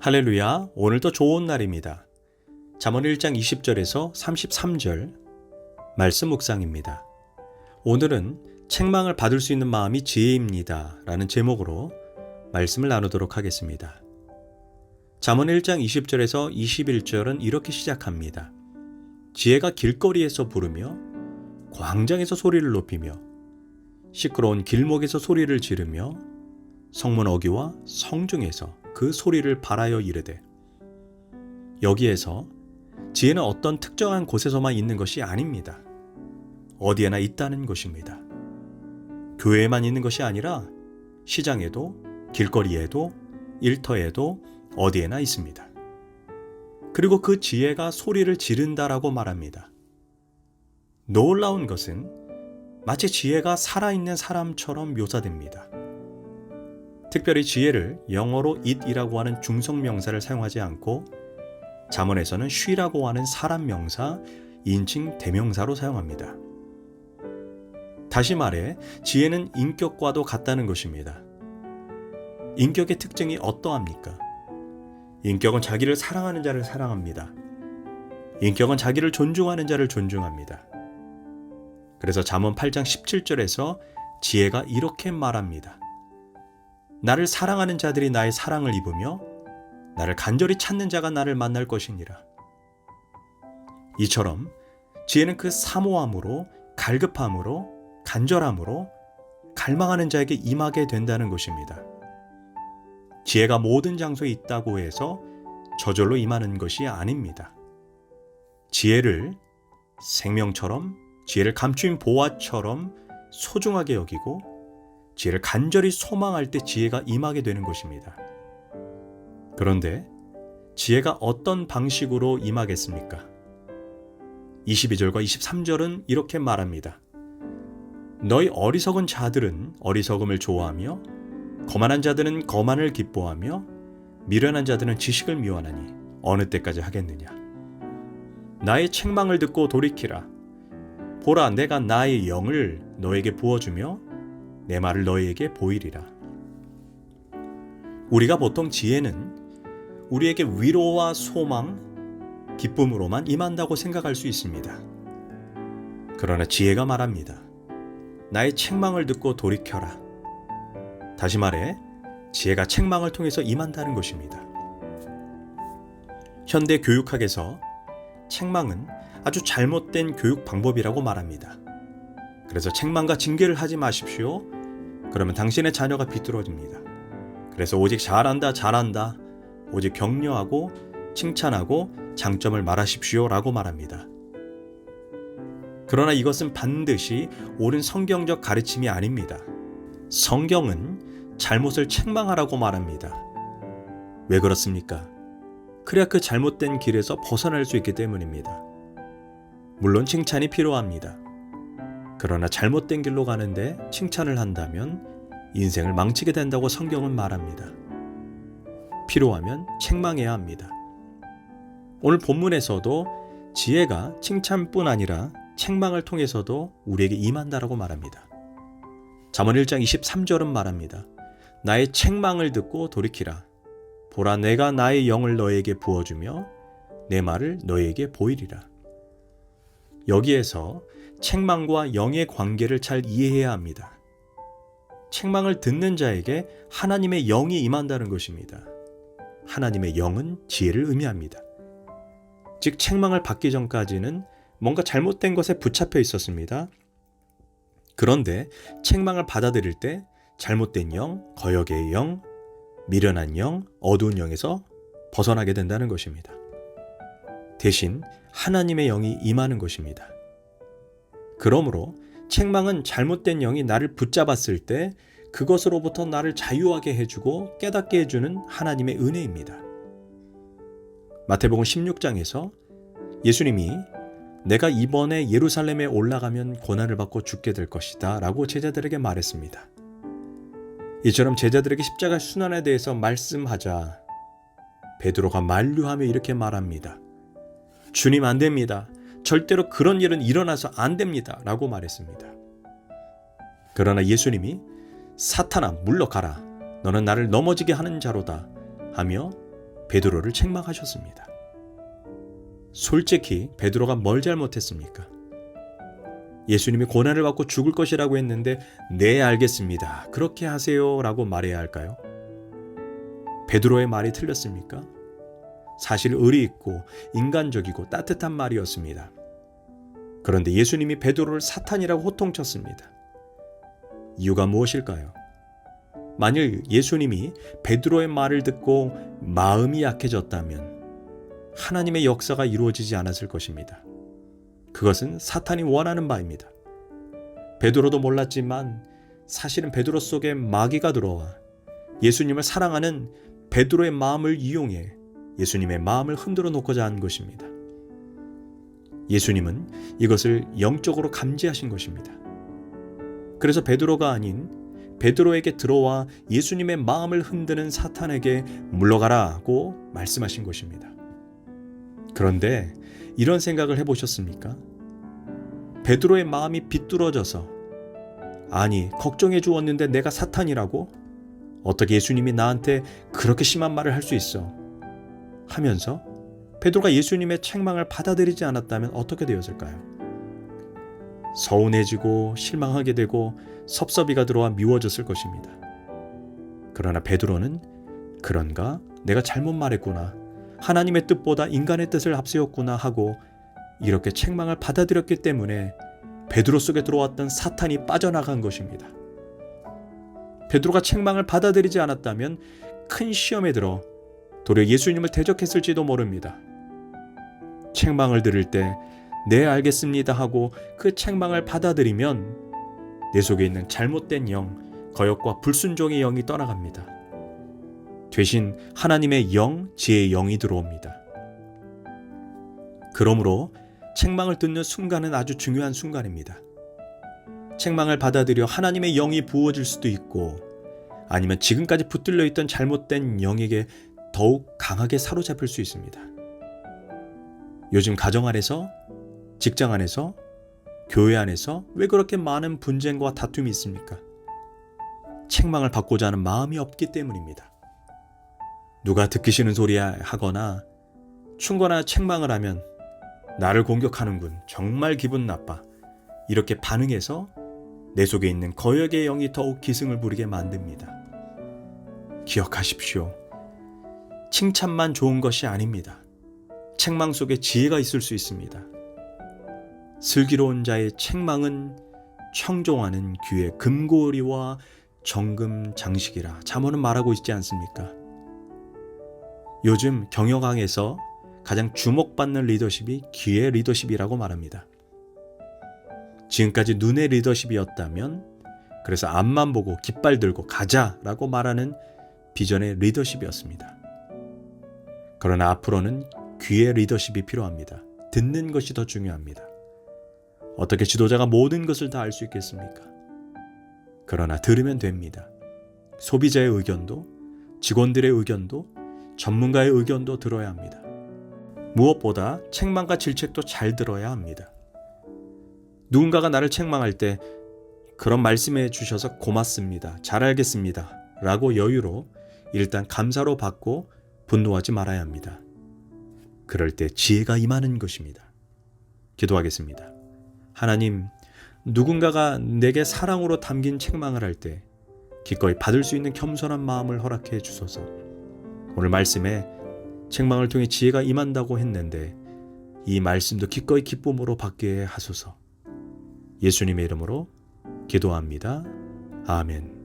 할렐루야, 오늘도 좋은 날입니다. 잠언 1장 20절에서 33절 말씀 묵상입니다. 오늘은 책망을 받을 수 있는 마음이 지혜입니다 라는 제목으로 말씀을 나누도록 하겠습니다. 잠언 1장 20절에서 21절은 이렇게 시작합니다. 지혜가 길거리에서 부르며 광장에서 소리를 높이며 시끄러운 길목에서 소리를 지르며 성문 어귀와 성중에서 그 소리를 발하여 이르되. 여기에서 지혜는 어떤 특정한 곳에서만 있는 것이 아닙니다. 어디에나 있다는 것입니다. 교회에만 있는 것이 아니라 시장에도 길거리에도 일터에도 어디에나 있습니다. 그리고 그 지혜가 소리를 지른다라고 말합니다. 놀라운 것은 마치 지혜가 살아있는 사람처럼 묘사됩니다. 특별히 지혜를 영어로 it이라고 하는 중성명사를 사용하지 않고 잠언에서는 she라고 하는 사람 명사, 인칭 대명사로 사용합니다. 다시 말해 지혜는 인격과도 같다는 것입니다. 인격의 특징이 어떠합니까? 인격은 자기를 사랑하는 자를 사랑합니다. 인격은 자기를 존중하는 자를 존중합니다. 그래서 잠언 8장 17절에서 지혜가 이렇게 말합니다. 나를 사랑하는 자들이 나의 사랑을 입으며 나를 간절히 찾는 자가 나를 만날 것이니라. 이처럼 지혜는 그 사모함으로, 갈급함으로, 간절함으로 갈망하는 자에게 임하게 된다는 것입니다. 지혜가 모든 장소에 있다고 해서 저절로 임하는 것이 아닙니다. 지혜를 생명처럼, 지혜를 감추인 보화처럼 소중하게 여기고 지혜를 간절히 소망할 때 지혜가 임하게 되는 것입니다. 그런데 지혜가 어떤 방식으로 임하겠습니까? 22절과 23절은 이렇게 말합니다. 너희 어리석은 자들은 어리석음을 좋아하며 거만한 자들은 거만을 기뻐하며 미련한 자들은 지식을 미워하나니 어느 때까지 하겠느냐. 나의 책망을 듣고 돌이키라. 보라, 내가 나의 영을 너에게 부어주며 내 말을 너희에게 보이리라. 우리가 보통 지혜는 우리에게 위로와 소망, 기쁨으로만 임한다고 생각할 수 있습니다. 그러나 지혜가 말합니다. 나의 책망을 듣고 돌이켜라. 다시 말해 지혜가 책망을 통해서 임한다는 것입니다. 현대 교육학에서 책망은 아주 잘못된 교육 방법이라고 말합니다. 그래서 책망과 징계를 하지 마십시오. 그러면 당신의 자녀가 비뚤어집니다. 그래서 오직 잘한다, 오직 격려하고 칭찬하고 장점을 말하십시오 라고 말합니다. 그러나 이것은 반드시 옳은 성경적 가르침이 아닙니다. 성경은 잘못을 책망하라고 말합니다. 왜 그렇습니까? 그래야 그 잘못된 길에서 벗어날 수 있기 때문입니다. 물론 칭찬이 필요합니다. 그러나 잘못된 길로 가는데 칭찬을 한다면 인생을 망치게 된다고 성경은 말합니다. 필요하면 책망해야 합니다. 오늘 본문에서도 지혜가 칭찬뿐 아니라 책망을 통해서도 우리에게 임한다라고 말합니다. 잠언 1장 23절은 말합니다. 나의 책망을 듣고 돌이키라. 보라, 내가 나의 영을 너에게 부어주며 내 말을 너에게 보이리라. 여기에서 책망과 영의 관계를 잘 이해해야 합니다. 책망을 듣는 자에게 하나님의 영이 임한다는 것입니다. 하나님의 영은 지혜를 의미합니다. 즉 책망을 받기 전까지는 뭔가 잘못된 것에 붙잡혀 있었습니다. 그런데 책망을 받아들일 때 잘못된 영, 거역의 영, 미련한 영, 어두운 영에서 벗어나게 된다는 것입니다. 대신 하나님의 영이 임하는 것입니다. 그러므로 책망은 잘못된 영이 나를 붙잡았을 때 그것으로부터 나를 자유하게 해주고 깨닫게 해주는 하나님의 은혜입니다. 마태복음 16장에서 예수님이 내가 이번에 예루살렘에 올라가면 고난을 받고 죽게 될 것이다 라고 제자들에게 말했습니다. 이처럼 제자들에게 십자가 순환에 대해서 말씀하자 베드로가 만류하며 이렇게 말합니다. 주님, 안 됩니다. 절대로 그런 일은 일어나서 안 됩니다 라고 말했습니다. 그러나 예수님이 사탄아 물러가라, 너는 나를 넘어지게 하는 자로다 하며 베드로를 책망하셨습니다. 솔직히 베드로가 뭘 잘못했습니까? 예수님이 고난을 받고 죽을 것이라고 했는데 네, 알겠습니다, 그렇게 하세요 라고 말해야 할까요? 베드로의 말이 틀렸습니까? 사실 의리 있고 인간적이고 따뜻한 말이었습니다. 그런데 예수님이 베드로를 사탄이라고 호통쳤습니다. 이유가 무엇일까요? 만일 예수님이 베드로의 말을 듣고 마음이 약해졌다면 하나님의 역사가 이루어지지 않았을 것입니다. 그것은 사탄이 원하는 바입니다. 베드로도 몰랐지만 사실은 베드로 속에 마귀가 들어와 예수님을 사랑하는 베드로의 마음을 이용해 예수님의 마음을 흔들어 놓고자 한 것입니다. 예수님은 이것을 영적으로 감지하신 것입니다. 그래서 베드로가 아닌 베드로에게 들어와 예수님의 마음을 흔드는 사탄에게 물러가라고 말씀하신 것입니다. 그런데 이런 생각을 해보셨습니까? 베드로의 마음이 비뚤어져서 아니, 걱정해 주었는데 내가 사탄이라고? 어떻게 예수님이 나한테 그렇게 심한 말을 할 수 있어? 하면서 베드로가 예수님의 책망을 받아들이지 않았다면 어떻게 되었을까요? 서운해지고 실망하게 되고 섭섭이가 들어와 미워졌을 것입니다. 그러나 베드로는 그런가? 내가 잘못 말했구나. 하나님의 뜻보다 인간의 뜻을 앞세웠구나 하고 이렇게 책망을 받아들였기 때문에 베드로 속에 들어왔던 사탄이 빠져나간 것입니다. 베드로가 책망을 받아들이지 않았다면 큰 시험에 들어 도리어 예수님을 대적했을지도 모릅니다. 책망을 들을 때 네, 알겠습니다 하고 그 책망을 받아들이면 내 속에 있는 잘못된 영, 거역과 불순종의 영이 떠나갑니다. 대신 하나님의 영, 지혜의 영이 들어옵니다. 그러므로 책망을 듣는 순간은 아주 중요한 순간입니다. 책망을 받아들여 하나님의 영이 부어질 수도 있고 아니면 지금까지 붙들려 있던 잘못된 영에게 더욱 강하게 사로잡힐 수 있습니다. 요즘 가정 안에서, 직장 안에서, 교회 안에서 왜 그렇게 많은 분쟁과 다툼이 있습니까? 책망을 받고자 하는 마음이 없기 때문입니다. 누가 듣기 싫은 소리 하거나 충고나 책망을 하면 나를 공격하는군, 정말 기분 나빠, 이렇게 반응해서 내 속에 있는 거역의 영이 더욱 기승을 부리게 만듭니다. 기억하십시오. 칭찬만 좋은 것이 아닙니다. 책망 속에 지혜가 있을 수 있습니다. 슬기로운 자의 책망은 청종하는 귀의 금고리와 정금 장식이라 잠언은 말하고 있지 않습니까? 요즘 경영학에서 가장 주목받는 리더십이 귀의 리더십이라고 말합니다. 지금까지 눈의 리더십이었다면 그래서 앞만 보고 깃발 들고 가자라고 말하는 비전의 리더십이었습니다. 그러나 앞으로는 귀의 리더십이 필요합니다. 듣는 것이 더 중요합니다. 어떻게 지도자가 모든 것을 다 알 수 있겠습니까? 그러나 들으면 됩니다. 소비자의 의견도, 직원들의 의견도, 전문가의 의견도 들어야 합니다. 무엇보다 책망과 질책도 잘 들어야 합니다. 누군가가 나를 책망할 때 그런 말씀해 주셔서 고맙습니다, 잘 알겠습니다 라고 여유로 일단 감사로 받고 분노하지 말아야 합니다. 그럴 때 지혜가 임하는 것입니다. 기도하겠습니다. 하나님, 누군가가 내게 사랑으로 담긴 책망을 할 때 기꺼이 받을 수 있는 겸손한 마음을 허락해 주소서. 오늘 말씀에 책망을 통해 지혜가 임한다고 했는데 이 말씀도 기꺼이 기쁨으로 받게 하소서. 예수님의 이름으로 기도합니다. 아멘.